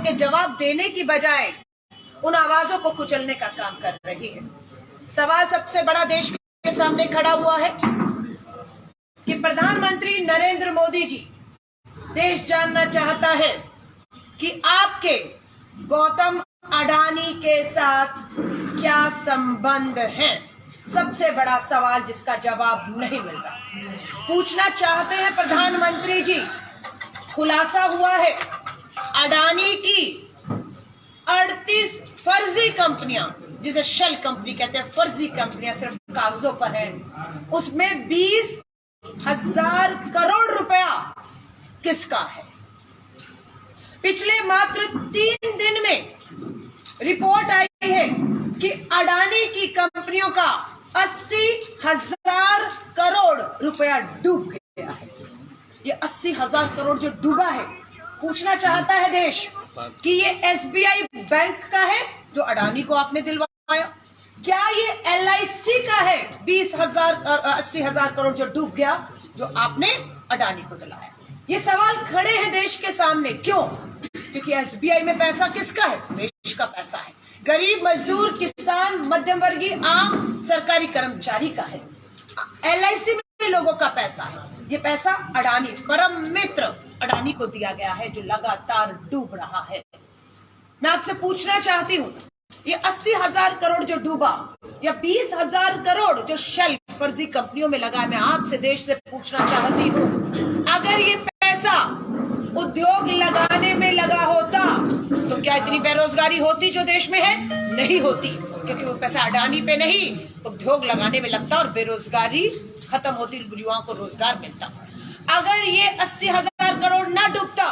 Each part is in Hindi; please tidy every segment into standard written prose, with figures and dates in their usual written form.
के जवाब देने की बजाय उन आवाजों को कुचलने का काम कर रही है। सवाल सबसे बड़ा देश के सामने खड़ा हुआ है कि प्रधानमंत्री नरेंद्र मोदी जी, देश जानना चाहता है कि आपके गौतम अडानी के साथ क्या संबंध है। सबसे बड़ा सवाल जिसका जवाब नहीं मिल रहा। पूछना चाहते हैं प्रधानमंत्री जी, खुलासा हुआ है अडानी की 38 फर्जी कंपनियां, जिसे शेल कंपनी कहते हैं, फर्जी कंपनियां सिर्फ कागजों पर है, उसमें 20,000 करोड़ रुपया किसका है। पिछले मात्र 3 दिन में रिपोर्ट आई है कि अडानी की कंपनियों का 80,000 करोड़ रुपया डूब गया है। ये 80,000 करोड़ जो डूबा है, पूछना चाहता है देश कि ये एसबीआई बैंक का है जो अडानी को आपने दिलवाया, क्या ये एलआईसी का है 80,000 करोड़ जो डूब गया जो आपने अडानी को दिलाया। ये सवाल खड़े हैं देश के सामने। क्यों? क्योंकि एसबीआई में पैसा किसका है? देश का पैसा है। गरीब, मजदूर, किसान, मध्यम वर्गीय, आम सरकारी कर्मचारी का है। एलआईसी में लोगों का पैसा है। ये पैसा अडानी, परम मित्र अडानी को दिया गया है जो लगातार डूब रहा है। मैं आपसे पूछना चाहती हूँ, ये 80,000 करोड़ जो डूबा या 20,000 करोड़ जो शेल फर्जी कंपनियों में लगा है, मैं आपसे देश से पूछना चाहती हूँ, अगर ये पैसा उद्योग लगाने में लगा होता तो क्या इतनी बेरोजगारी होती जो देश में है? नहीं होती, क्योंकि वो पैसा अडानी पे नहीं, उद्योग लगाने में लगता और बेरोजगारी खत्म होती, युवाओं को रोजगार मिलता। अगर ये 80,000 करोड़ ना डूबता,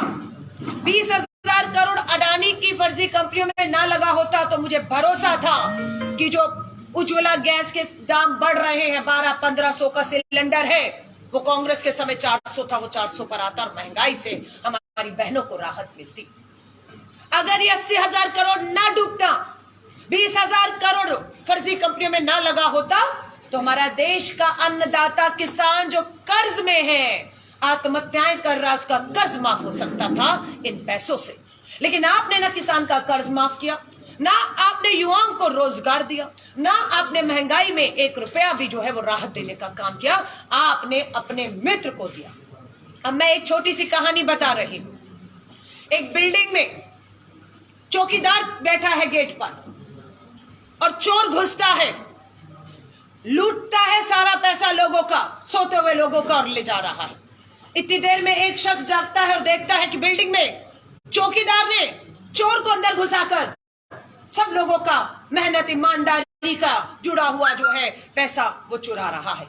20,000 करोड़ अडानी की फर्जी कंपनियों में ना लगा होता, तो मुझे भरोसा था कि जो उज्ज्वला गैस के दाम बढ़ रहे हैं, 1200-1500 का सिलेंडर है, वो कांग्रेस के समय 400 था, वो 400 पर आता और महंगाई से हमारी बहनों को राहत मिलती। अगर ये 80,000 करोड़ ना डूबता, 20,000 करोड़ फर्जी कंपनियों में ना लगा होता, तो हमारा देश का अन्नदाता किसान जो कर्ज में है, आत्महत्याएं कर रहा, उसका कर्ज माफ हो सकता था इन पैसों से। लेकिन आपने ना किसान का कर्ज माफ किया, ना आपने युवाओं को रोजगार दिया, ना आपने महंगाई में 1 रुपया भी जो है वो राहत देने का काम किया, आपने अपने मित्र को दिया। अब मैं एक छोटी सी कहानी बता रही हूं। एक बिल्डिंग में चौकीदार बैठा है गेट पर और चोर घुसता है, लूटता है सारा पैसा लोगों का, सोते हुए लोगों का, और ले जा रहा है। इतनी देर में एक शख्स जागता है और देखता है कि बिल्डिंग में चौकीदार ने चोर को अंदर घुसाकर सब लोगों का मेहनत, ईमानदारी का जुड़ा हुआ जो है पैसा वो चुरा रहा है।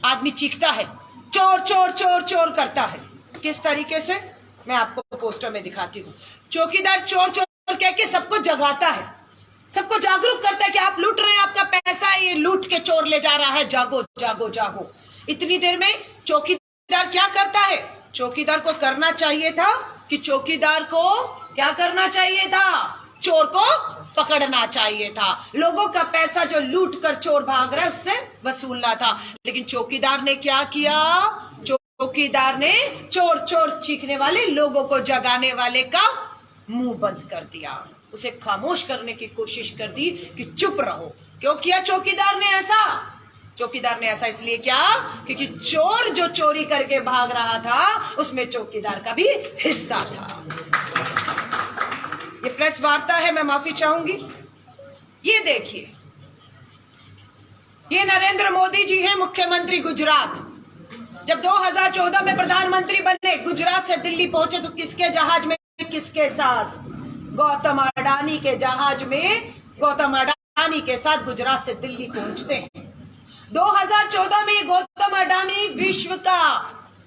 आदमी चीखता है, चोर चोर चोर चोर करता है। किस तरीके से, मैं आपको पोस्टर में दिखाती हूँ। चौकीदार चोर चोर कह के सबको जगाता है, सबको जागरूक करता है कि आप लूट रहे हैं, आपका पैसा ये लूट के चोर ले जा रहा है, जागो जागो जागो। इतनी देर में चौकीदार क्या करता है? चौकीदार को करना चाहिए था कि चौकीदार को क्या करना चाहिए था? चोर को पकड़ना चाहिए था। लोगों का पैसा जो लूट कर चोर भाग रहा है उससे वसूलना था। लेकिन चौकीदार ने क्या किया? चौकीदार ने चोर चोर चीखने वाले लोगों को जगाने वाले का मुंह बंद कर दिया, उसे खामोश करने की कोशिश कर दी कि चुप रहो। क्यों किया चौकीदार ने ऐसा? चौकीदार ने ऐसा इसलिए किया क्योंकि चोर जो चोरी करके भाग रहा था उसमें चौकीदार का भी हिस्सा था। ये प्रेस वार्ता है, मैं माफी चाहूंगी। ये देखिए, ये नरेंद्र मोदी जी हैं, मुख्यमंत्री गुजरात। जब 2014 में प्रधानमंत्री बने, गुजरात से दिल्ली पहुंचे तो किसके जहाज में, किसके साथ? गौतम अडानी के जहाज में गौतम अडानी के साथ गुजरात से दिल्ली पहुंचते हैं। 2014 में गौतम अडानी विश्व का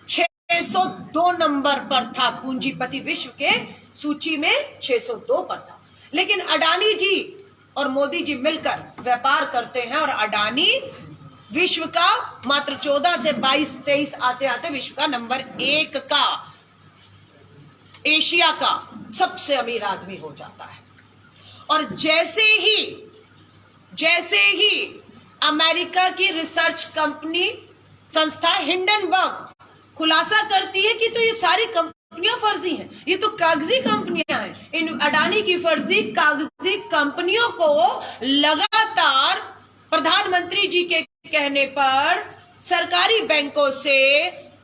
602 नंबर पर था, पूंजीपति विश्व के सूची में 602 पर था। लेकिन अडानी जी और मोदी जी मिलकर व्यापार करते हैं और अडानी विश्व का मात्र 14 से 22-23 आते आते विश्व का नंबर 1 का, एशिया का सबसे अमीर आदमी हो जाता है। और जैसे ही अमेरिका की रिसर्च कंपनी संस्था हिंडनबर्ग खुलासा करती है कि तो ये सारी कंपनियां फर्जी हैं, ये तो कागजी कंपनियां हैं। इन अडानी की फर्जी कागजी कंपनियों को लगातार प्रधानमंत्री जी के कहने पर सरकारी बैंकों से,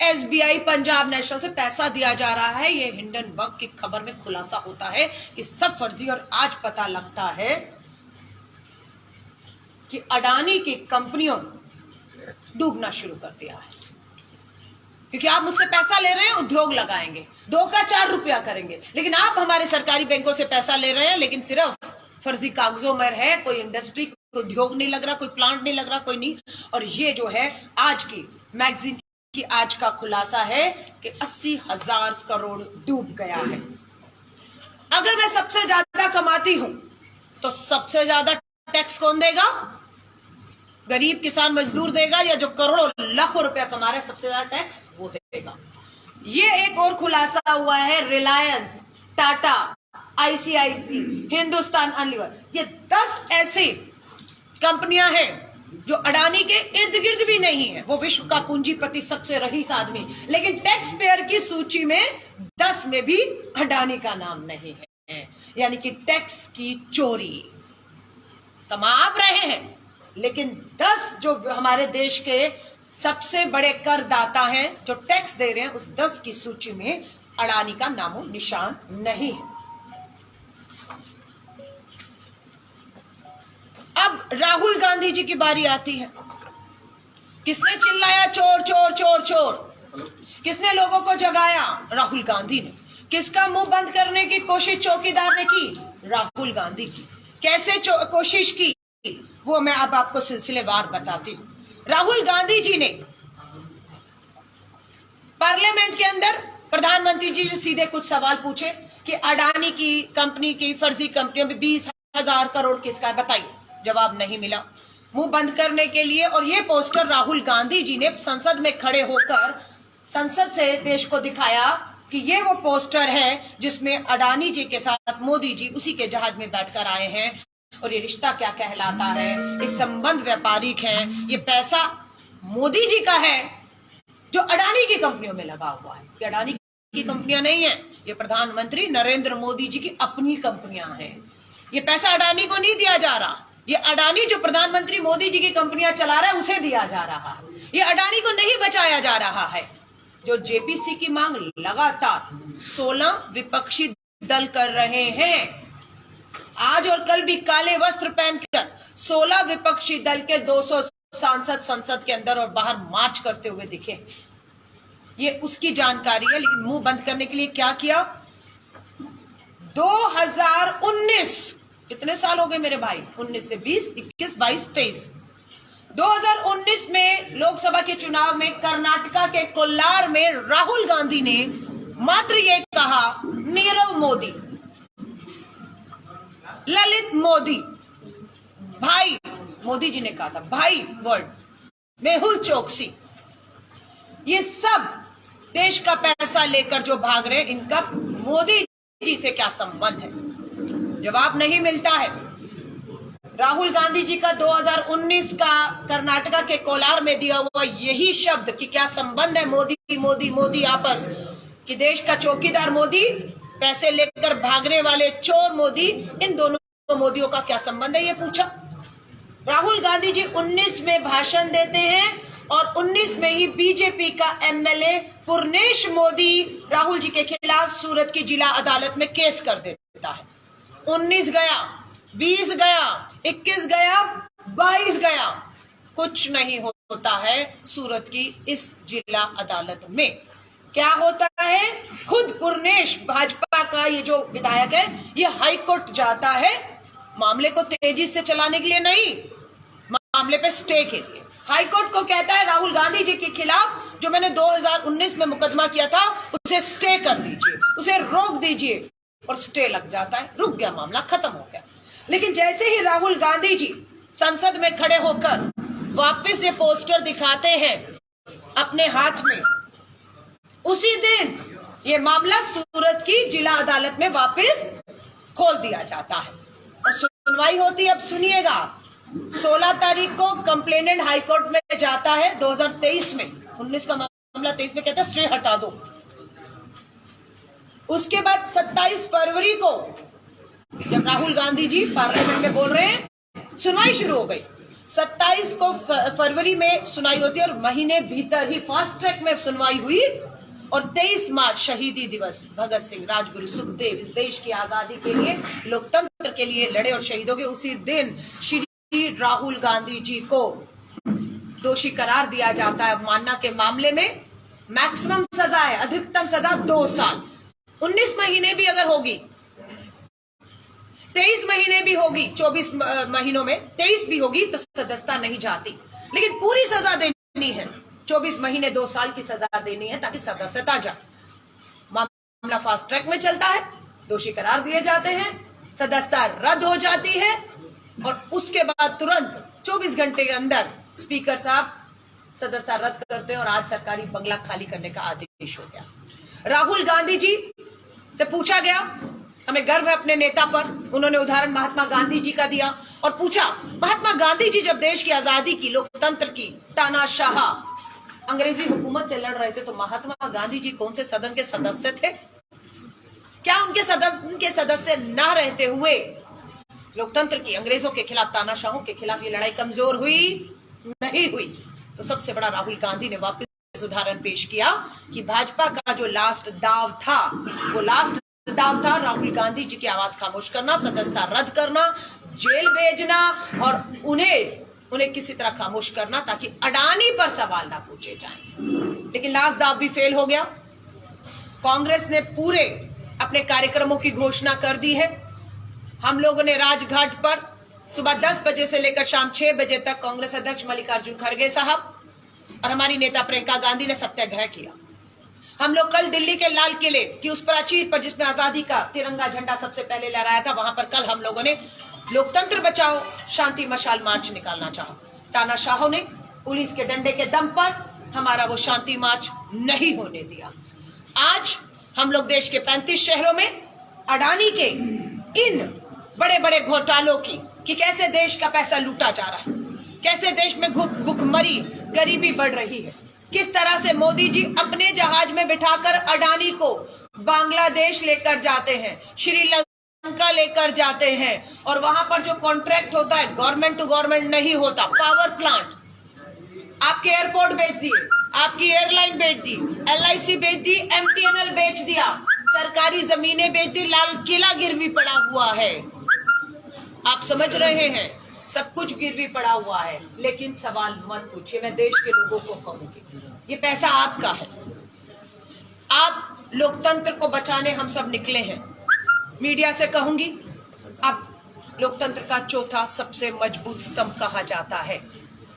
एसबीआई, पंजाब नेशनल से पैसा दिया जा रहा है। ये हिंडनबर्ग की खबर में खुलासा होता है कि सब फर्जी। और आज पता लगता है कि अडानी की कंपनियों डूबना शुरू कर दिया है, क्योंकि आप मुझसे पैसा ले रहे हैं, उद्योग लगाएंगे, 2 का 4 रुपया करेंगे, लेकिन आप हमारे सरकारी बैंकों से पैसा ले रहे हैं, लेकिन सिर्फ फर्जी कागजों में है। कोई इंडस्ट्री, कोई उद्योग नहीं लग रहा, कोई प्लांट नहीं लग रहा, कोई नहीं। और ये जो है आज की मैगजीन की आज का खुलासा है कि 80,000 करोड़ डूब गया है। अगर मैं सबसे ज्यादा कमाती हूं तो सबसे ज्यादा टैक्स कौन देगा? गरीब किसान मजदूर देगा, या जो करोड़ों लाखों रुपया कमा रहे सबसे ज्यादा टैक्स वो देगा। ये एक और खुलासा हुआ है रिलायंस, टाटा, आईसीआईसी, हिंदुस्तान अनलीवर, ये 10 ऐसी कंपनियां हैं जो अडानी के इर्द गिर्द भी नहीं है। वो विश्व का पूंजीपति, सबसे रईस आदमी, लेकिन टैक्स पेयर की सूची में 10 में भी अडानी का नाम नहीं है। यानी कि टैक्स की चोरी। कमा आप रहे हैं, लेकिन 10 जो हमारे देश के सबसे बड़े करदाता हैं जो टैक्स दे रहे हैं, उस 10 की सूची में अडानी का नामो निशान नहीं है। अब राहुल गांधी जी की बारी आती है। किसने चिल्लाया चोर चोर चोर चोर? किसने लोगों को जगाया? राहुल गांधी ने। किसका मुंह बंद करने की कोशिश चौकीदार ने की? राहुल गांधी की। कैसे कोशिश की वो मैं अब आपको सिलसिलेवार बताती हूं। राहुल गांधी जी ने पार्लियामेंट के अंदर प्रधानमंत्री जी से सीधे कुछ सवाल पूछे कि अडानी की कंपनी की फर्जी कंपनियों में 20,000 करोड़ किसका है, बताइए। जवाब नहीं मिला। मुंह बंद करने के लिए, और ये पोस्टर राहुल गांधी जी ने संसद में खड़े होकर संसद से देश को दिखाया कि ये वो पोस्टर है जिसमें अडानी जी के साथ मोदी जी उसी के जहाज में बैठकर आए हैं। और ये रिश्ता क्या कहलाता है, ये संबंध व्यापारिक है, ये पैसा मोदी जी का है जो अडानी की कंपनियों में लगा हुआ है। ये अडानी की कंपनियां नहीं है, ये प्रधानमंत्री नरेंद्र मोदी जी की अपनी कंपनियां हैं। ये पैसा अडानी को नहीं दिया जा रहा, ये अडानी जो प्रधानमंत्री मोदी जी की कंपनियां चला रहा है उसे दिया जा रहा है। ये अडानी को नहीं बचाया जा रहा है। जो जेपीसी की मांग लगातार 16 विपक्षी दल कर रहे हैं। आज और कल भी काले वस्त्र पहनकर 16 विपक्षी दल के 200 सांसद संसद के अंदर और बाहर मार्च करते हुए दिखे। ये उसकी जानकारी है, लेकिन मुंह बंद करने के लिए क्या किया? 2019, कितने साल हो गए मेरे भाई? 19 से 20, 21, 22, 23। 2019 में लोकसभा के चुनाव में कर्नाटका के कोल्लार में राहुल गांधी ने मात्र ये कहा, नीरव मोदी, ललित मोदी, भाई, मोदी जी ने कहा था भाई वर्ड, मेहुल चोकसी, ये सब देश का पैसा लेकर जो भाग रहे, इनका मोदी जी से क्या संबंध है? जवाब नहीं मिलता है। राहुल गांधी जी का 2019 का कर्नाटका के कोलार में दिया हुआ यही शब्द कि क्या संबंध है मोदी मोदी मोदी आपस, कि देश का चौकीदार मोदी, पैसे लेकर भागने वाले चोर मोदी, इन दोनों मोदियों का क्या संबंध है, ये पूछा। राहुल गांधी जी 19 में भाषण देते हैं और 19 में ही बीजेपी का एमएलए पूर्णेश मोदी राहुल जी के खिलाफ सूरत की जिला अदालत में केस कर देता है। 19 गया, 20 गया, 21 गया, 22 गया, कुछ नहीं होता है सूरत की इस जिला अदालत में। क्या होता है? खुद पूर्णेश, भाजपा का ये जो विधायक है, ये हाईकोर्ट जाता है मामले को तेजी से चलाने के लिए नहीं, मामले पे स्टे के लिए। हाईकोर्ट को कहता है राहुल गांधी जी के खिलाफ जो मैंने 2019 में मुकदमा किया था उसे स्टे कर दीजिए, उसे रोक दीजिए, और स्टे लग जाता है, रुक गया मामला, खत्म हो गया। लेकिन जैसे ही राहुल गांधी जी संसद में खड़े होकर वापस ये पोस्टर दिखाते हैं अपने हाथ में, उसी दिन ये मामला सूरत की जिला अदालत में वापस खोल दिया जाता है और सुनवाई होती है। अब सुनिएगा, 16 तारीख को कंप्लेनेंट हाईकोर्ट में जाता है 2023 में, 19 का मामला 23 में कहता है स्टे हटा दो। उसके बाद 27 फरवरी को जब राहुल गांधी जी पार्लियामेंट में बोल रहे हैं, सुनवाई शुरू हो गई। 27 को फरवरी में सुनवाई होती है और महीने भीतर ही फास्ट ट्रैक में सुनवाई हुई और 23 मार्च शहीदी दिवस, भगत सिंह, राजगुरु, सुखदेव इस देश की आजादी के लिए, लोकतंत्र के लिए लड़े और शहीद हो गए। उसी दिन श्री राहुल गांधी जी को दोषी करार दिया जाता है। अवमानना के मामले में मैक्सिमम सजा है, अधिकतम सजा 2 साल। 19 महीने भी अगर होगी, 23 महीने भी होगी, 24 महीनों में 23 भी होगी तो सदस्यता नहीं जाती, लेकिन पूरी सजा देनी है। 24 महीने 2 साल की सजा देनी है ताकि सदस्यता जाए। मामला फास्ट ट्रैक में चलता है, दोषी करार दिए जाते हैं, सदस्यता रद्द हो जाती है और उसके बाद तुरंत 24 घंटे के अंदर स्पीकर साहब सदस्यता रद्द करते हैं और आज सरकारी बंगला खाली करने का आदेश हो गया। राहुल गांधी जी से पूछा गया, हमें गर्व है अपने नेता पर, उन्होंने उदाहरण महात्मा गांधी जी का दिया और पूछा, महात्मा गांधी जी जब देश की आजादी की, लोकतंत्र की तानाशाह अंग्रेजी हुकूमत से लड़ रहे थे तो महात्मा गांधी जी कौन से सदन के सदस्य थे? क्या उनके सदन के सदस्य न रहते हुए लोकतंत्र की, अंग्रेजों के खिलाफ, तानाशाहों के खिलाफ ये लड़ाई कमजोर हुई? नहीं हुई। तो सबसे बड़ा राहुल गांधी ने वापस उदाहरण पेश किया कि भाजपा का जो लास्ट दाव था, वो लास्ट दाव था राहुल गांधी जी की आवाज खामोश करना, सदस्यता रद्द करना, जेल भेजना और उन्हें किसी तरह खामोश करना ताकि अडानी पर सवाल ना पूछे जाएं। लेकिन लास्ट दाव भी फेल हो गया। कांग्रेस ने पूरे अपने कार्यक्रमों की घोषणा कर दी है। हम लोगों ने राजघाट पर सुबह 10 बजे से लेकर शाम 6 बजे तक कांग्रेस अध्यक्ष मल्लिकार्जुन खड़गे साहब और हमारी नेता प्रियंका गांधी ने सत्याग्रह किया। हम लोग कल दिल्ली के लाल किले की उस प्राचीर पर जिसमें आजादी का तिरंगा झंडा सबसे पहले लहराया था, वहां पर कल हम लोगों ने लोकतंत्र बचाओ शांति मशाल मार्च निकालना चाहा। तानाशाहों ने पुलिस के डंडे के दम पर हमारा वो शांति मार्च नहीं होने दिया। आज हम लोग देश के 35 शहरों में अडानी के इन बड़े बड़े घोटालों की, कि कैसे देश का पैसा लूटा जा रहा है, कैसे देश में भुखमरी, गरीबी बढ़ रही है, किस तरह से मोदी जी अपने जहाज में बिठाकर अडानी को बांग्लादेश लेकर जाते हैं, श्रीलंका लेकर जाते हैं और वहां पर जो कॉन्ट्रैक्ट होता है गवर्नमेंट टू गवर्नमेंट नहीं होता। पावर प्लांट आपके एयरपोर्ट बेच दिए, आपकी एयरलाइन बेच दी, LIC बेच दी, MTNL बेच दिया, सरकारी जमीनें बेच दी, लाल किला गिरवी पड़ा हुआ है। आप समझ रहे हैं, सब कुछ गिरवी पड़ा हुआ है। लेकिन सवाल मत पूछिए, मैं देश के लोगों को कहूंगी, ये पैसा आपका है। आप लोकतंत्र को बचाने हम सब निकले हैं। मीडिया से कहूंगी, अब लोकतंत्र का चौथा सबसे मजबूत स्तंभ कहा जाता है।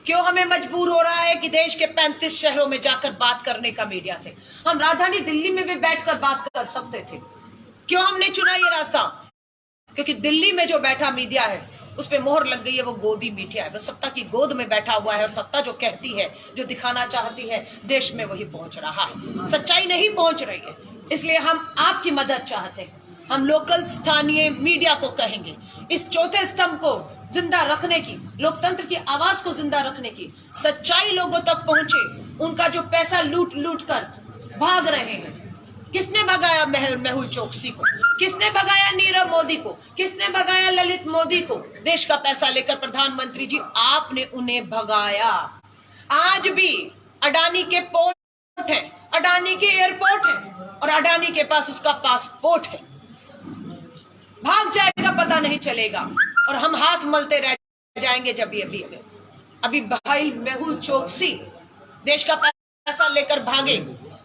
क्यों हमें मजबूर हो रहा है कि देश के 35 शहरों में जाकर बात करने का मीडिया से? हम राजधानी दिल्ली में भी बैठकर बात कर सकते थे। क्यों हमने चुना ये रास्ता? क्योंकि दिल्ली में जो बैठा मीडिया है उस पे मोहर लग गई है, वो गोदी मीडिया है, वो सत्ता की गोद में बैठा हुआ है और सत्ता जो कहती है, जो दिखाना चाहती है, देश में वही पहुंच रहा है, सच्चाई नहीं पहुंच रही है। इसलिए हम आपकी मदद चाहते हैं। हम लोकल स्थानीय मीडिया को कहेंगे, इस चौथे स्तंभ को जिंदा रखने की, लोकतंत्र की आवाज को जिंदा रखने की, सच्चाई लोगों तक पहुंचे। उनका जो पैसा लूट लूट कर भाग रहे हैं, किसने भगाया मेहुल चोकसी को, किसने भगाया नीरव मोदी को, किसने भगाया ललित मोदी को? देश का पैसा लेकर प्रधानमंत्री जी आपने उन्हें भगाया। आज भी अडानी के पोर्ट है, अडानी के एयरपोर्ट है और अडानी के पास उसका पासपोर्ट है। भाग जाएगा पता नहीं चलेगा और हम हाथ मलते रह जाएंगे। जब ये अभी भाई मेहुल चोकसी देश का पैसा लेकर भागे,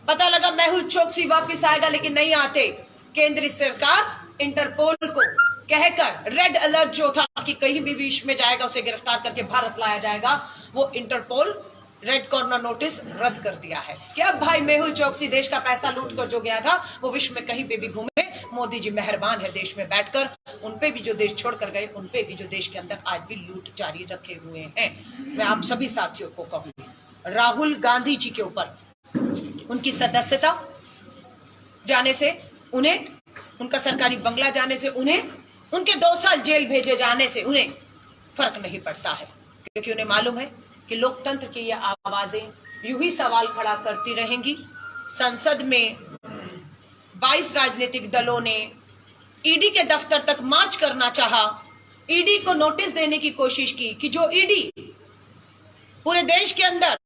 पता लगा मेहुल चोकसी वापस आएगा, लेकिन नहीं आते। केंद्रीय सरकार इंटरपोल को कहकर रेड अलर्ट जो था कि कहीं भी विश्व में जाएगा उसे गिरफ्तार करके भारत लाया जाएगा, वो इंटरपोल रेड कॉर्नर नोटिस रद्द कर दिया है कि अब भाई मेहुल चोकसी देश का पैसा लूट कर जो गया था वो विश्व में कहीं पे भी घूमे। मोदी जी मेहरबान है देश में बैठकर, उनपे भी जो देश छोड़कर गए, उनपे भी जो देश के अंदर आज भी लूट जारी रखे हुए हैं। मैं आप सभी साथियों को कहूंगी, राहुल गांधी जी के ऊपर उनकी सदस्यता जाने से उन्हें, उनका सरकारी बंगला जाने से उन्हें, उनके 2 साल जेल भेजे जाने से उन्हें फर्क नहीं पड़ता है, क्योंकि उन्हें मालूम है कि लोकतंत्र की ये आवाजें यूं ही सवाल खड़ा करती रहेंगी। संसद में 22 राजनीतिक दलों ने ईडी के दफ्तर तक मार्च करना चाहा, ईडी को नोटिस देने की कोशिश की कि जो ईडी पूरे देश के अंदर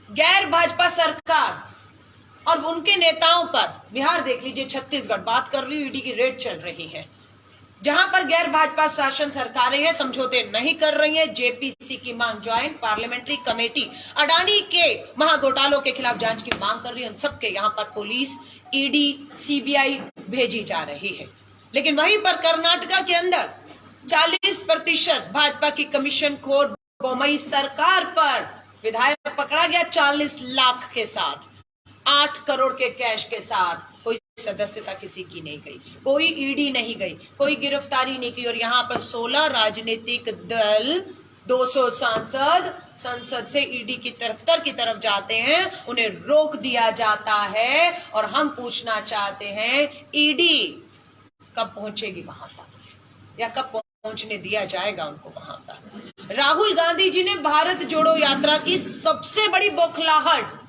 गैर भाजपा सरकार और उनके नेताओं पर, बिहार देख लीजिए, छत्तीसगढ़ बात कर रही हूं, ईडी की रेड चल रही है, जहां पर गैर भाजपा शासन सरकारें हैं, समझौते नहीं कर रही हैं। जेपीसी की मांग, ज्वाइंट पार्लियामेंट्री कमेटी अडानी के महाघोटालों के खिलाफ जांच की मांग कर रही है। उन सबके यहां पर पुलिस, ईडी, सीबीआई भेजी जा रही है। लेकिन वहीं पर कर्नाटका के अंदर 40% भाजपा की कमीशन खोर बोमई सरकार पर विधायक पकड़ा गया 40 लाख के साथ, 8 करोड़ के कैश के साथ। कोई सदस्यता किसी की नहीं गई, कोई ईडी नहीं गई, कोई गिरफ्तारी नहीं की। और यहाँ पर 16 राजनीतिक दल, 200 सांसद संसद से ईडी की दफ्तर की तरफ जाते हैं, उन्हें रोक दिया जाता है। और हम पूछना चाहते हैं, ईडी कब पहुंचेगी वहां तक, या कब पहुंचने दिया जाएगा उनको वहां तक। राहुल गांधी जी ने भारत जोड़ो यात्रा की सबसे बड़ी बौखलाहट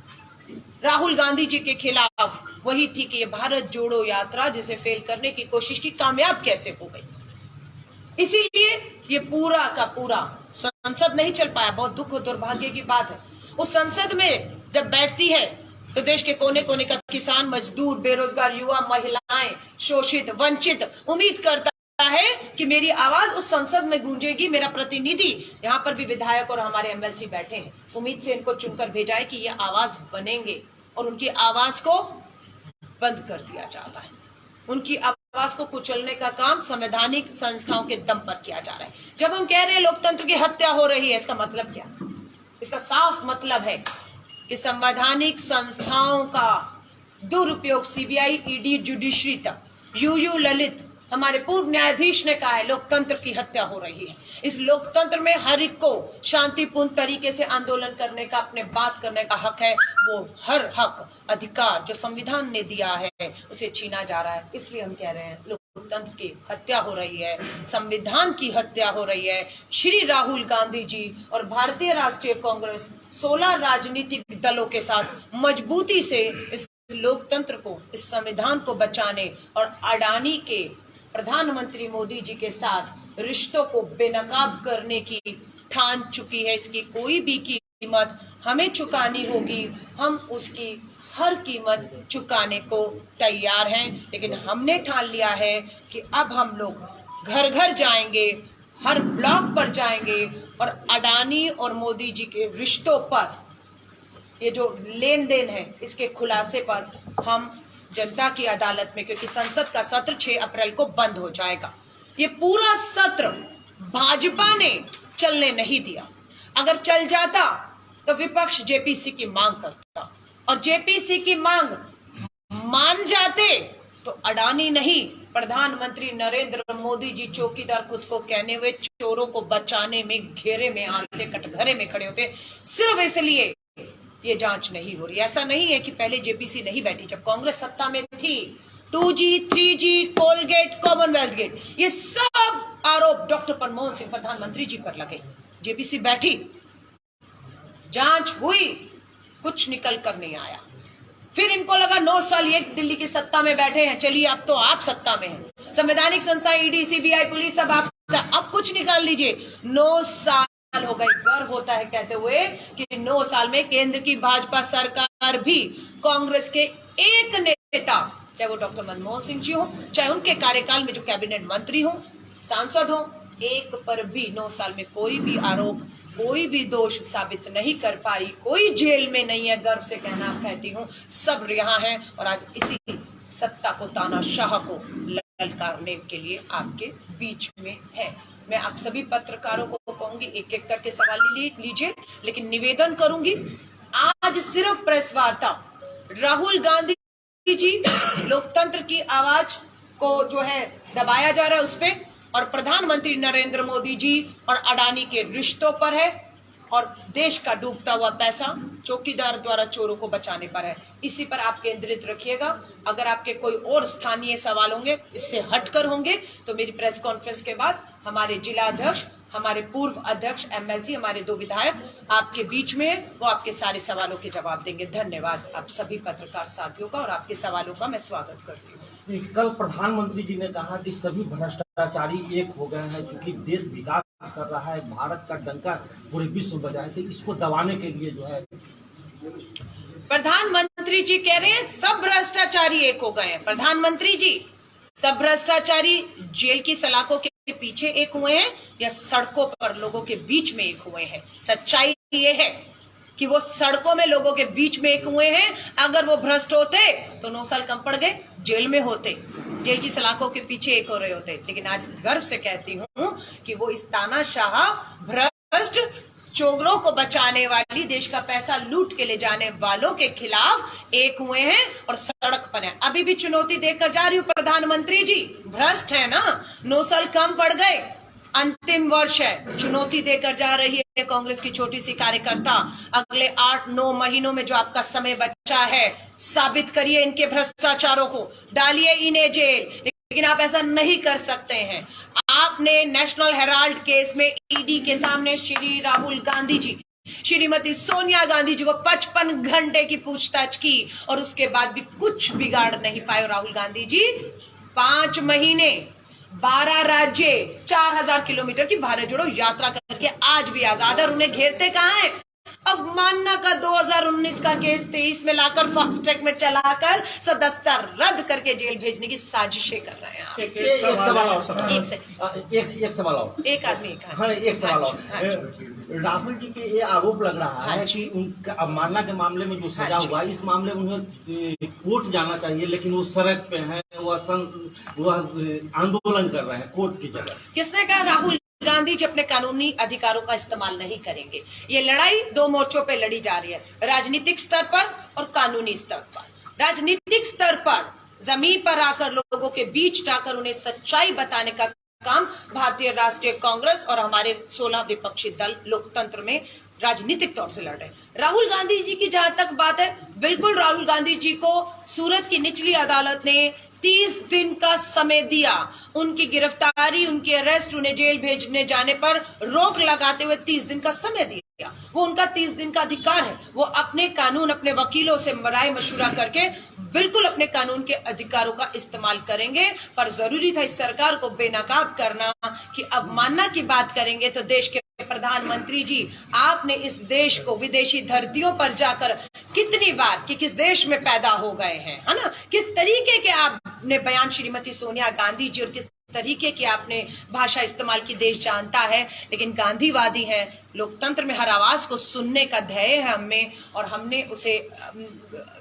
राहुल गांधी जी के खिलाफ वही थी कि ये भारत जोड़ो यात्रा जिसे फेल करने की कोशिश की, कामयाब कैसे हो गई। इसीलिए ये पूरा का पूरा संसद नहीं चल पाया। बहुत दुख और दुर्भाग्य की बात है। उस संसद में जब बैठती है तो देश के कोने कोने का किसान, मजदूर, बेरोजगार युवा, महिलाएं, शोषित, वंचित उम्मीद करता है कि मेरी आवाज उस संसद में गूंजेगी। मेरा प्रतिनिधि, यहाँ पर भी विधायक और हमारे एमएलसी बैठे हैं, उम्मीद से इनको चुनकर भेजा है कि ये आवाज बनेंगे, और उनकी आवाज को बंद कर दिया जाता है। उनकी आवाज को कुचलने का काम संवैधानिक संस्थाओं के दम पर किया जा रहा है। जब हम कह रहे हैं लोकतंत्र की हत्या हो रही है, इसका मतलब क्या? इसका साफ मतलब है कि संवैधानिक संस्थाओं का दुरुपयोग सीबीआई, ईडी, जुडिशरी तक, यूयू ललित, हमारे पूर्व न्यायाधीश ने कहा है, लोकतंत्र की हत्या हो रही है। इस लोकतंत्र में हर एक को शांतिपूर्ण तरीके से आंदोलन करने का, अपने बात करने का हक है। वो हर हक, अधिकार जो संविधान ने दिया है उसे छीना जा रहा है। इसलिए हम कह रहे हैं लोकतंत्र की हत्या हो रही है, संविधान की हत्या हो रही है। श्री राहुल गांधी जी और भारतीय राष्ट्रीय कांग्रेस 16 राजनीतिक दलों के साथ मजबूती से इस लोकतंत्र को, इस संविधान को बचाने और अडानी के प्रधानमंत्री मोदी जी के साथ रिश्तों को बेनकाब करने की ठान चुकी है। इसकी कोई भी कीमत हमें चुकानी होगी, हम उसकी हर कीमत चुकाने को तैयार हैं। लेकिन हमने ठान लिया है कि अब हम लोग घर घर जाएंगे, हर ब्लॉक पर जाएंगे और अडानी और मोदी जी के रिश्तों पर, ये जो लेन देन है, इसके खुलासे पर हम जनता की अदालत में, क्योंकि संसद का सत्र 6 अप्रैल को बंद हो जाएगा। ये पूरा सत्र भाजपा ने चलने नहीं दिया। अगर चल जाता तो विपक्ष जेपीसी की मांग करता, और जेपीसी की मांग मान जाते तो अडानी नहीं, प्रधानमंत्री नरेंद्र मोदी जी चौकीदार खुद को कहने हुए चोरों को बचाने में घेरे में आते, कटघरे में खड़े होते। सिर्फ इसलिए ये जांच नहीं हो रही। ऐसा नहीं है कि पहले जेपीसी नहीं बैठी, जब कांग्रेस सत्ता में थी 2G, 3G, Colgate, Commonwealth gate, ये सब आरोप डॉक्टर मनमोहन सिंह प्रधानमंत्री जी पर लगे। जेपीसी बैठी, जांच हुई, कुछ निकल कर नहीं आया। फिर इनको लगा 9 साल ये दिल्ली की सत्ता में बैठे हैं, चलिए अब तो आप सत्ता में हैं, संवैधानिक संस्था, ईडी, सीबीआई, पुलिस, सब आप, अब कुछ निकाल लीजिए। 9 साल हो गए। गर्व होता है कहते हुए कि 9 साल में केंद्र की भाजपा सरकार भी कांग्रेस के एक नेता, चाहे वो डॉक्टर मनमोहन सिंह जी हो, चाहे उनके कार्यकाल में जो कैबिनेट मंत्री हो, सांसद हो, एक पर भी 9 साल में कोई भी आरोप, कोई भी दोष साबित नहीं कर पाई। कोई जेल में नहीं है, गर्व से कहती हूँ, सब यहाँ है। और आज इसी सत्ता को, तानाशाह को ललकारने के लिए आपके बीच में है। मैं आप सभी पत्रकारों को कहूंगी, एक एक करके सवाल लीजिए, लेकिन निवेदन करूंगी, आज सिर्फ प्रेस वार्ता, राहुल गांधी जी लोकतंत्र की आवाज को जो है दबाया जा रहा है उस पे, और प्रधानमंत्री नरेंद्र मोदी जी और अडानी के रिश्तों पर है, और देश का डूबता हुआ पैसा चौकीदार द्वारा चोरों को बचाने पर है। इसी पर आप केंद्रित रखिएगा। अगर आपके कोई और स्थानीय सवाल होंगे, इससे हटकर होंगे, तो मेरी प्रेस कॉन्फ्रेंस के बाद हमारे जिला अध्यक्ष, हमारे पूर्व अध्यक्ष MLC, हमारे 2 विधायक आपके बीच में हैं, वो आपके सारे सवालों के जवाब देंगे। धन्यवाद आप सभी पत्रकार साथियों का, और आपके सवालों का मैं स्वागत करती हूँ। कल प्रधानमंत्री जी ने कहा कि सभी भ्रष्टाचारी एक हो गए हैं, क्योंकि देश विकास कर रहा है, भारत का डंका पूरे विश्व बजाए थे, इसको दबाने के लिए जो है प्रधानमंत्री जी कह रहे हैं सब भ्रष्टाचारी एक हो गए हैं। प्रधानमंत्री जी, सब भ्रष्टाचारी जेल की सलाखों के पीछे एक हुए हैं या सड़कों पर लोगों के बीच में एक हुए हैं? सच्चाई ये है कि वो सड़कों में लोगों के बीच में एक हुए हैं। अगर वो भ्रष्ट होते तो 9 साल कम पड़ गए, जेल में होते, जेल की सलाखों के पीछे एक हो रहे होते। लेकिन आज गर्व से कहती हूँ कि वो इस तानाशाह भ्रष्ट चोरों को बचाने वाली, देश का पैसा लूट के ले जाने वालों के खिलाफ एक हुए हैं और सड़क पर हैं। अभी भी चुनौती देकर जा रही हूँ प्रधानमंत्री जी, भ्रष्ट है ना, 9 साल कम पड़ गए, अंतिम वर्ष है, चुनौती देकर जा रही है कांग्रेस की छोटी सी कार्यकर्ता। अगले 8-9 महीनों में जो आपका समय बचा है, साबित करिए इनके भ्रष्टाचारों को, डालिए इन्हें जेल। लेकिन आप ऐसा नहीं कर सकते हैं। आपने नेशनल हेराल्ड केस में ईडी के सामने श्री राहुल गांधी जी, श्रीमती सोनिया गांधी जी को 55 घंटे की पूछताछ की और उसके बाद भी कुछ बिगाड़ नहीं पाए। राहुल गांधी जी 5 महीने 12 राज्य 4000 किलोमीटर की भारत जोड़ो यात्रा करके आज भी आजाद है। और उन्हें घेरते कहां है? अवमानना का 2019 का केस 23 में लाकर फास्ट ट्रैक में चलाकर सदस्यता रद्द करके जेल भेजने की साजिशें कर रहे हैं आप। एक सवाल और, एक सवाल और, एक आदमी एक सवाल और। राहुल जी के ये आरोप लग रहा है कि उनका अवमानना के मामले में जो सजा हुआ, इस मामले में उन्हें कोर्ट जाना चाहिए, लेकिन वो सड़क पे हैं, वह आंदोलन कर रहे हैं कोर्ट की जगह। किसने कहा राहुल गांधी जी अपने कानूनी अधिकारों का इस्तेमाल नहीं करेंगे? ये लड़ाई 2 मोर्चों पे लड़ी जा रही है, राजनीतिक स्तर पर और कानूनी स्तर पर। राजनीतिक स्तर पर जमीन पर आकर लोगों के बीच जाकर उन्हें सच्चाई बताने का काम भारतीय राष्ट्रीय कांग्रेस और हमारे 16 विपक्षी दल लोकतंत्र में राजनीतिक तौर से लड़ रहे हैं। राहुल गांधी जी की जहां तक बात है, बिल्कुल राहुल गांधी जी को सूरत की निचली अदालत ने 30 दिन का समय दिया। उनकी गिरफ्तारी, उनकी अरेस्ट, उन्हें जेल भेजने जाने पर रोक लगाते हुए 30 दिन का समय दिया। वो उनका 30 दिन का अधिकार है, वो अपने कानून, अपने वकीलों से राय मशुरा करके बिल्कुल अपने कानून के अधिकारों का इस्तेमाल करेंगे। पर जरूरी था इस सरकार को बेनकाब करना कि अवमानना की बात करेंगे तो देश के प्रधानमंत्री जी, आपने इस देश को विदेशी धरतियों पर जाकर कितनी बार कि किस देश में पैदा हो गए हैं, है ना, किस तरीके के आपने बयान श्रीमती सोनिया गांधी जी और किस तरीके की आपने भाषा इस्तेमाल की देश जानता है। लेकिन गांधीवादी है, लोकतंत्र में हर आवाज को सुनने का धैर्य है हमें, और हमने उसे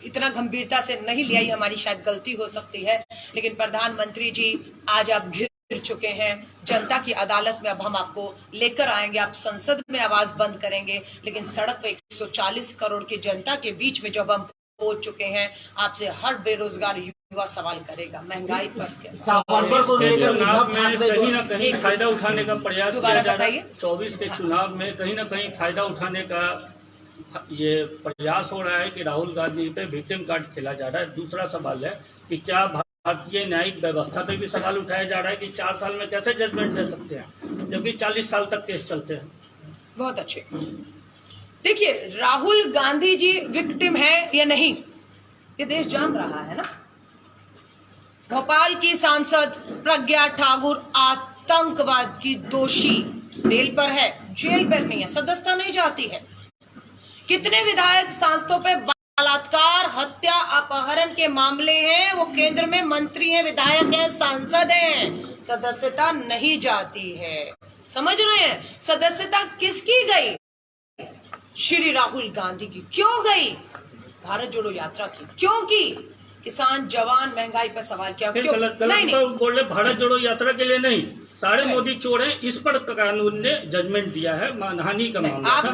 इतना गंभीरता से नहीं लिया, ये हमारी शायद गलती हो सकती है। लेकिन प्रधानमंत्री जी, आज आप घिर चुके हैं जनता की अदालत में, अब हम आपको लेकर आएंगे, आप संसद में आवाज बंद करेंगे, लेकिन सड़क पे 140 करोड़ की जनता के बीच में जब हम पहुंच चुके हैं, आपसे हर बेरोजगार युवा सवाल करेगा महंगाई पर। चुनाव में कहीं ना कहीं फायदा उठाने का प्रयास किया जा रहा है। 24 के चुनाव में कहीं ना कहीं फायदा उठाने का ये प्रयास हो रहा है कि राहुल गांधी पे विक्टिम कार्ड खेला जा रहा है। दूसरा सवाल है कि क्या भारतीय न्यायिक व्यवस्था पे भी सवाल उठाया जा रहा है कि 4 साल में कैसे जजमेंट दे सकते हैं जबकि 40 साल तक केस चलते हैं। बहुत अच्छे। देखिए, राहुल गांधी जी विक्टिम है या नहीं, ये देश जान रहा है ना। भोपाल की सांसद प्रज्ञा ठाकुर आतंकवाद की दोषी बेल पर है, जेल पर नहीं है, सदस्यता नहीं जाती है। कितने विधायक सांसदों पे बलात्कार, हत्या, अपहरण के मामले हैं, वो केंद्र में मंत्री हैं, विधायक हैं, सांसद हैं, सदस्यता नहीं जाती है। समझ रहे हैं? सदस्यता किसकी गई? श्री राहुल गांधी की। क्यों गई? भारत जोड़ो यात्रा की। क्यों की? किसान, जवान, महंगाई पर सवाल किया। क्यों? गलत बोल रहे, भारत जोड़ो यात्रा के लिए नहीं, सारे मोदी चोर हैं, इस पर कानून ने जजमेंट दिया है, मानहानि का मामला। आप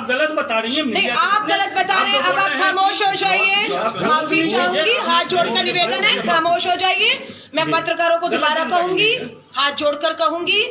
गलत बता रही हैं। नहीं, आप गलत बता रहे हैं। अब आप खामोश हो जाइए। माफी चाहूंगी, हाथ जोड़कर निवेदन है, खामोश हो जाइए। मैं पत्रकारों को दोबारा कहूंगी, हाथ जोड़कर कहूंगी,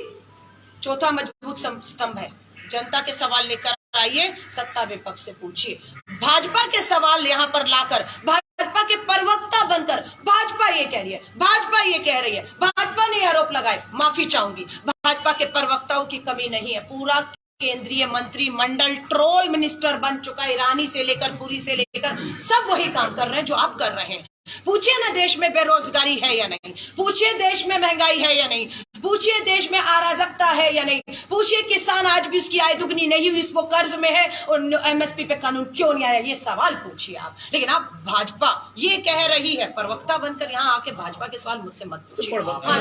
चौथा मजबूत स्तंभ है, जनता के सवाल लेकर आइए, सत्ता विपक्ष से पूछिए। भाजपा के सवाल यहाँ पर लाकर, भाजपा के प्रवक्ता बनकर भाजपा ये कह रही है, भाजपा ये कह रही है, भाजपा ने आरोप लगाए, माफी चाहूंगी। भाजपा के प्रवक्ताओं की कमी नहीं है, पूरा केंद्रीय मंत्रिमंडल ट्रोल मिनिस्टर बन चुका है, ईरानी से लेकर पुरी से लेकर सब वही काम कर रहे हैं जो आप कर रहे हैं। पूछिए ना देश में बेरोजगारी है या नहीं, पूछिए देश में महंगाई है या नहीं, पूछिए देश में अराजकता है या नहीं, पूछिए किसान आज भी उसकी आय दुगनी नहीं हुई, वो कर्ज में है और एमएसपी पे कानून क्यों नहीं आया, ये सवाल पूछिए आप। लेकिन आप भाजपा ये कह रही है, प्रवक्ता बनकर यहाँ आके भाजपा के सवाल मुझसे मत पूछिए।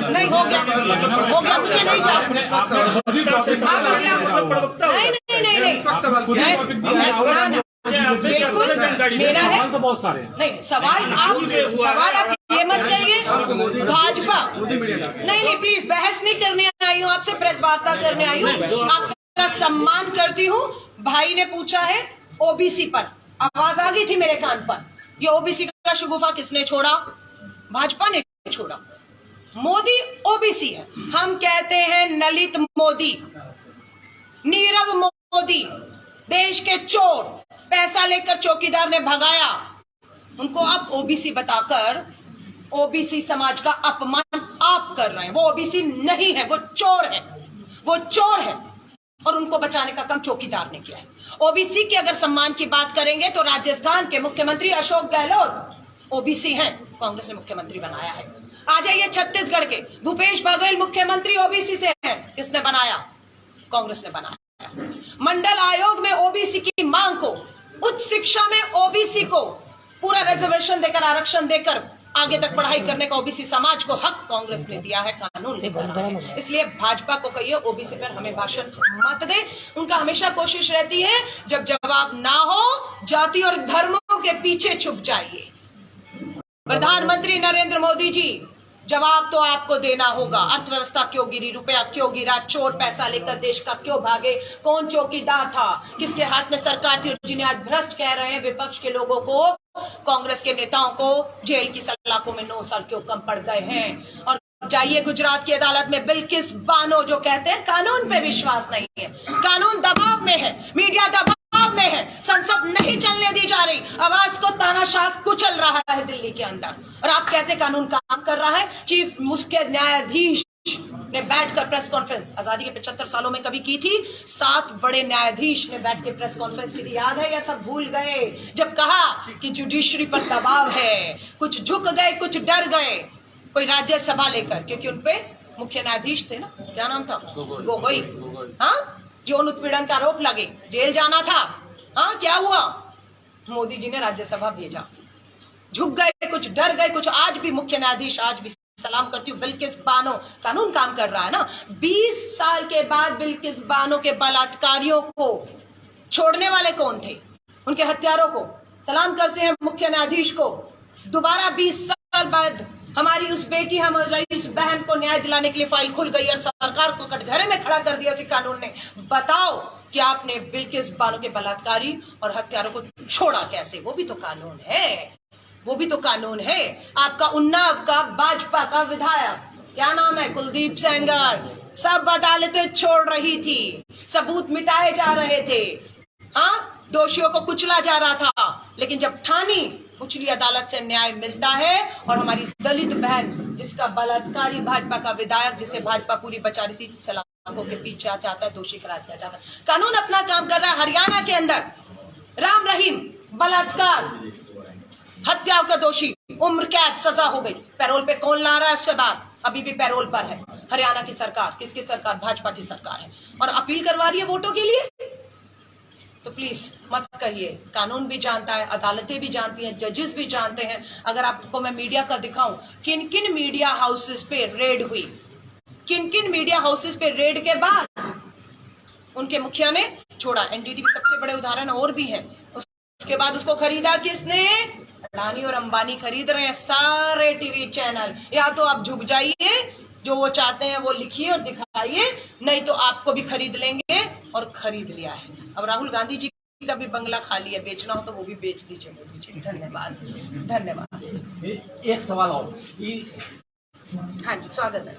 नहीं हो गया, मुझे नहीं नहीं बिल्कुल मेरा है, नहीं सवाल आप ये मत करिए। भाजपा नहीं प्लीज, बहस नहीं करने आई हूँ आपसे, प्रेस वार्ता करने आई हूँ, आपका सम्मान करती हूँ। भाई ने पूछा है ओबीसी पर, आवाज आ गई थी मेरे कान पर, ये ओबीसी का शगुफा किसने छोड़ा? भाजपा ने छोड़ा। मोदी ओबीसी है, हम कहते हैं नलित मोदी, नीरव मोदी, देश के चोर, पैसा लेकर चौकीदार ने भगाया, उनको आप ओबीसी बताकर ओबीसी समाज का अपमान आप कर रहे हैं। वो ओबीसी नहीं है, वो चोर है, वो चोर है, और उनको बचाने का काम चौकीदार ने किया है। ओबीसी के अगर सम्मान की बात करेंगे तो राजस्थान के मुख्यमंत्री अशोक गहलोत ओबीसी हैं, कांग्रेस ने मुख्यमंत्री बनाया है। आ जाइए छत्तीसगढ़ के भूपेश बघेल मुख्यमंत्री ओबीसी से हैं, किसने बनाया? कांग्रेस ने बनाया। मंडल आयोग में ओबीसी की मांग को, उच्च शिक्षा में ओबीसी को पूरा रिजर्वेशन देकर, आरक्षण देकर आगे तक पढ़ाई करने का ओबीसी समाज को हक कांग्रेस ने दिया है, कानून ने बनाया है। इसलिए भाजपा को कहिए ओबीसी पर हमें भाषण मत दे। उनका हमेशा कोशिश रहती है जब जवाब ना हो, जाति और धर्मों के पीछे छुप जाइए। प्रधानमंत्री नरेंद्र मोदी जी, जवाब तो आपको देना होगा। अर्थव्यवस्था क्यों गिरी, रुपया क्यों गिरा, चोर पैसा लेकर देश का क्यों भागे, कौन चौकीदार था, किसके हाथ में सरकार थी, जिन्हें आज भ्रष्ट कह रहे हैं विपक्ष के लोगों को, कांग्रेस के नेताओं को जेल की सलाखों में 9 साल क्यों कम पड़ गए हैं। और जाइए गुजरात की अदालत में, बिल्किस बानो जो कहते हैं कानून पे विश्वास नहीं है, कानून दबाव में है, मीडिया दबाव में है, संसद नहीं चलने दी जा रही, आवाज को तानाशाह कुचल रहा है दिल्ली के अंदर, और आप कहते हैं कानून काम कर रहा है। चीफ मुख्य न्यायाधीश ने बैठकर प्रेस कॉन्फ्रेंस आजादी के 75 सालों में कभी की थी? 7 बड़े न्यायाधीश ने बैठ के प्रेस कॉन्फ्रेंस की थी, याद है या सब भूल गए? जब कहा कि जुडिशरी पर दबाव है, कुछ झुक गए, कुछ डर गए, कोई राज्यसभा लेकर, क्योंकि उनपे मुख्य न्यायाधीश थे ना, क्या नाम था? गोगोई। हाँ, यौन उत्पीड़न का आरोप लगे, जेल जाना था। हाँ, क्या हुआ? मोदी जी ने राज्यसभा भेजा, झुक गए, कुछ डर गए, कुछ। आज भी मुख्य न्यायाधीश, आज भी सलाम करती हूँ बिल्किस बानो, कानून काम कर रहा है ना। 20 साल के बाद बिल्किस बानो के बलात्कारियों को छोड़ने वाले कौन थे? उनके हत्यारों को सलाम करते हैं मुख्य न्यायाधीश को। दोबारा 20 साल बाद हमारी उस बेटी, हमारी उस बहन को न्याय दिलाने के लिए फाइल खुल गई और सरकार को कटघरे में खड़ा कर दिया उसी कानून ने। बताओ कि आपने बिल्किस बानो के बलात्कारी और हत्यारों को छोड़ा कैसे? वो भी तो कानून है, वो भी तो कानून है। आपका उन्नाव का भाजपा का विधायक, क्या नाम है, कुलदीप सेंगर, सब अदालतें छोड़ रही थी, सबूत मिटाए जा रहे थे, हाँ, दोषियों को कुचला जा रहा था। लेकिन जब ठानी उचली अदालत से न्याय मिलता है, और हमारी दलित बहन जिसका बलात्कारी भाजपा का विधायक, जिसे भाजपा पूरी बचा रही थी, सलाखों के पीछे चाहता है, दोषी करार दिया जाता है। कानून अपना काम कर रहा है। हरियाणा के अंदर राम रहीम, बलात्कार, हत्याओं का दोषी, उम्र कैद, सजा हो गई, पैरोल पे कौन ला रहा है? उसके बाद अभी भी पैरोल पर है हरियाणा की सरकार। किसकी सरकार? भाजपा की सरकार है, और अपील करवा रही है वोटों के लिए। तो प्लीज मत कहिए, कानून भी जानता है, अदालतें भी जानती हैं, जजेस भी जानते हैं। अगर आपको मैं मीडिया का दिखाऊं, किन किन मीडिया हाउसेस पे रेड हुई, किन किन मीडिया हाउसेस पे रेड के बाद उनके मुखिया ने छोड़ा। एनडीटीवी सबसे बड़े उदाहरण और भी है। उसके बाद उसको खरीदा किसने? अडानी और अंबानी खरीद रहे हैं सारे टीवी चैनल। या तो आप झुक जाइए, जो वो चाहते हैं वो लिखिए और दिखाइए, नहीं तो आपको भी खरीद लेंगे, और खरीद लिया है। अब राहुल गांधी जी का भी बंगला खाली है, बेचना हो तो वो भी बेच दीजिए मोदी जी। धन्यवाद, धन्यवाद। एक सवाल और, हाँ जी, स्वागत है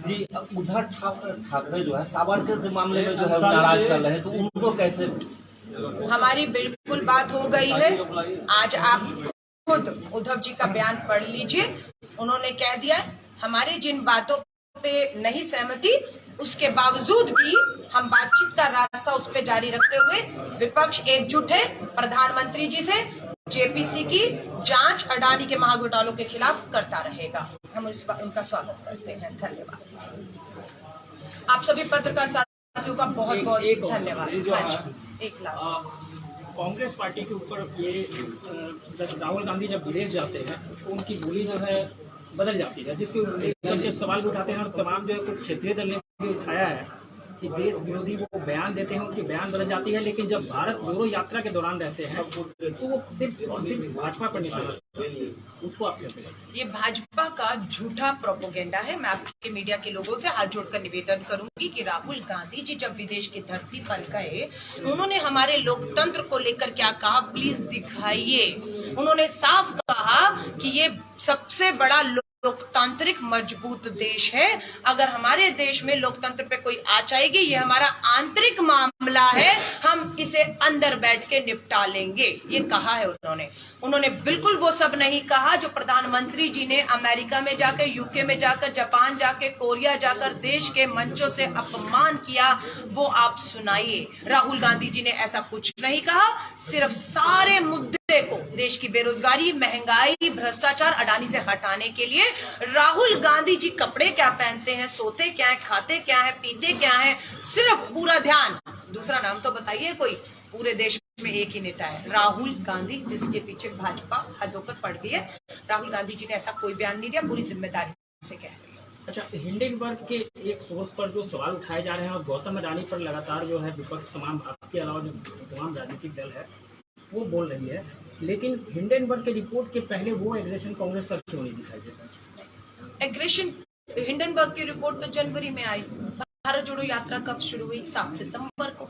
जी। उद्धव ठाकरे जो है साबरकर के मामले में जो है नाराज चल रहे हैं, तो उनको कैसे हमारी बिल्कुल बात हो गई है। आज आप खुद उद्धव जी का बयान पढ़ लीजिए। उन्होंने कह दिया हमारे जिन बातों पे नहीं सहमति, उसके बावजूद भी हम बातचीत का रास्ता उस पे जारी रखते हुए विपक्ष एकजुट है। प्रधानमंत्री जी से जेपीसी की जांच अडानी के महाघोटालों के खिलाफ करता रहेगा। हम उनका स्वागत करते हैं। धन्यवाद। आप सभी पत्रकार साथियों का बहुत बहुत धन्यवाद। एक कांग्रेस पार्टी के ऊपर ये जब राहुल गांधी जब विदेश जाते हैं तो उनकी बोली जो है बदल जाती है, जिसके लेकर सवाल भी उठाते हैं और तमाम जो है कुछ क्षेत्रीय दल ने भी उठाया है कि देश विरोधी वो बयान देते हैं, उनकी बयान बदल जाती है। लेकिन जब भारत जोड़ो यात्रा के दौरान रहते हैं तो वो सिर्फ और सिर्फ भाजपा पर निशाना, उसको आप कहते हैं ये भाजपा का झूठा प्रोपोगेंडा है। मैं आपके मीडिया के लोगों से हाथ जोड़कर निवेदन करूंगी कि राहुल गांधी जी जब विदेश की धरती पर गए, उन्होंने हमारे लोकतंत्र को लेकर क्या कहा, प्लीज दिखाइए। उन्होंने साफ कहा कि ये सबसे बड़ा लोकतांत्रिक मजबूत देश है। अगर हमारे देश में लोकतंत्र पे कोई आँच आएगी, ये हमारा आंतरिक मामला है, हम इसे अंदर बैठ के निपटा लेंगे, ये कहा है उन्होंने बिल्कुल वो सब नहीं कहा जो प्रधानमंत्री जी ने अमेरिका में जाकर, यूके में जाकर, जापान जाकर, कोरिया जाकर देश के मंचों से अपमान किया, वो आप सुनाइए। राहुल गांधी जी ने ऐसा कुछ नहीं कहा। सिर्फ सारे मुद्दे को, देश की बेरोजगारी, महंगाई, भ्रष्टाचार, अडानी से हटाने के लिए राहुल गांधी जी कपड़े क्या पहनते हैं, सोते क्या है, खाते क्या है, पीते क्या है, सिर्फ पूरा ध्यान। दूसरा नाम तो बताइए कोई। पूरे देश में एक ही नेता है, राहुल गांधी, जिसके पीछे भाजपा हद होकर पड़ गई है। राहुल गांधी जी ने ऐसा कोई बयान नहीं दिया, पूरी जिम्मेदारी से कह रही है। अच्छा, हिंडनबर्ग के एक सोर्स पर जो सवाल उठाए जा रहे हैं और गौतम अडानी पर लगातार जो है विपक्ष, तमाम आपके अलावा जो तमाम राजनीतिक दल है वो बोल रही है, लेकिन हिंडनबर्ग के रिपोर्ट के पहले वो एग्रेशन कांग्रेस का क्यों नहीं दिखाई देता? एग्रेशन हिंडनबर्ग की रिपोर्ट तो जनवरी में आई। भारत जोड़ो यात्रा कब शुरू हुई? 7 सितंबर को।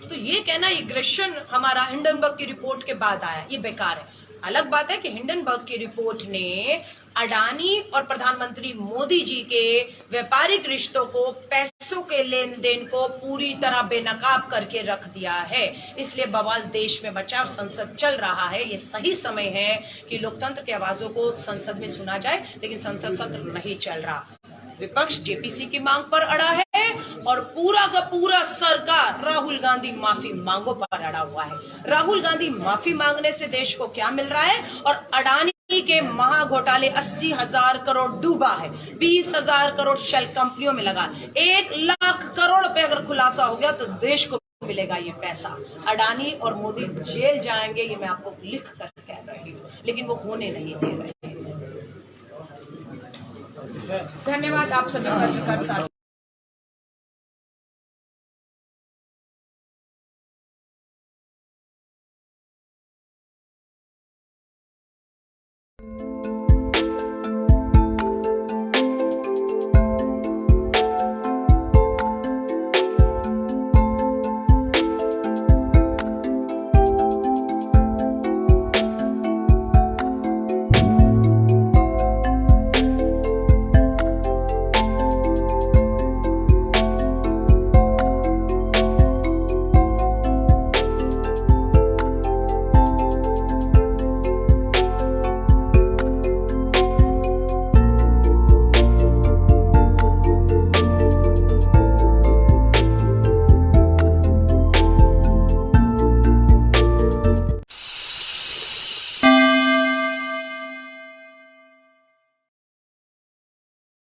तो ये कहना एग्रेशन हमारा हिंडनबर्ग की रिपोर्ट के बाद आया, ये बेकार है। अलग बात है कि हिंडनबर्ग की रिपोर्ट ने अडानी और प्रधानमंत्री मोदी जी के व्यापारिक रिश्तों को, पैसों के लेन देन को पूरी तरह बेनकाब करके रख दिया है। इसलिए बवाल देश में बचा और संसद चल रहा है। ये सही समय है कि लोकतंत्र की आवाजों को संसद में सुना जाए, लेकिन संसद सत्र नहीं चल रहा। विपक्ष जेपीसी की मांग पर अड़ा है और पूरा का पूरा सरकार राहुल गांधी माफी मांगो पर अड़ा हुआ है। राहुल गांधी माफी मांगने से देश को क्या मिल रहा है? और अडानी के महाघोटाले 80,000 करोड़ डूबा है, 20,000 करोड़ शेल कंपनियों में लगा, 1 लाख करोड़ पे अगर खुलासा हो गया तो देश को मिलेगा ये पैसा। अडानी और मोदी जेल जाएंगे, ये मैं आपको लिख कर कह रही हूँ, लेकिन वो होने नहीं दे रहे हैं। धन्यवाद आप सभी पत्रकार साथियों।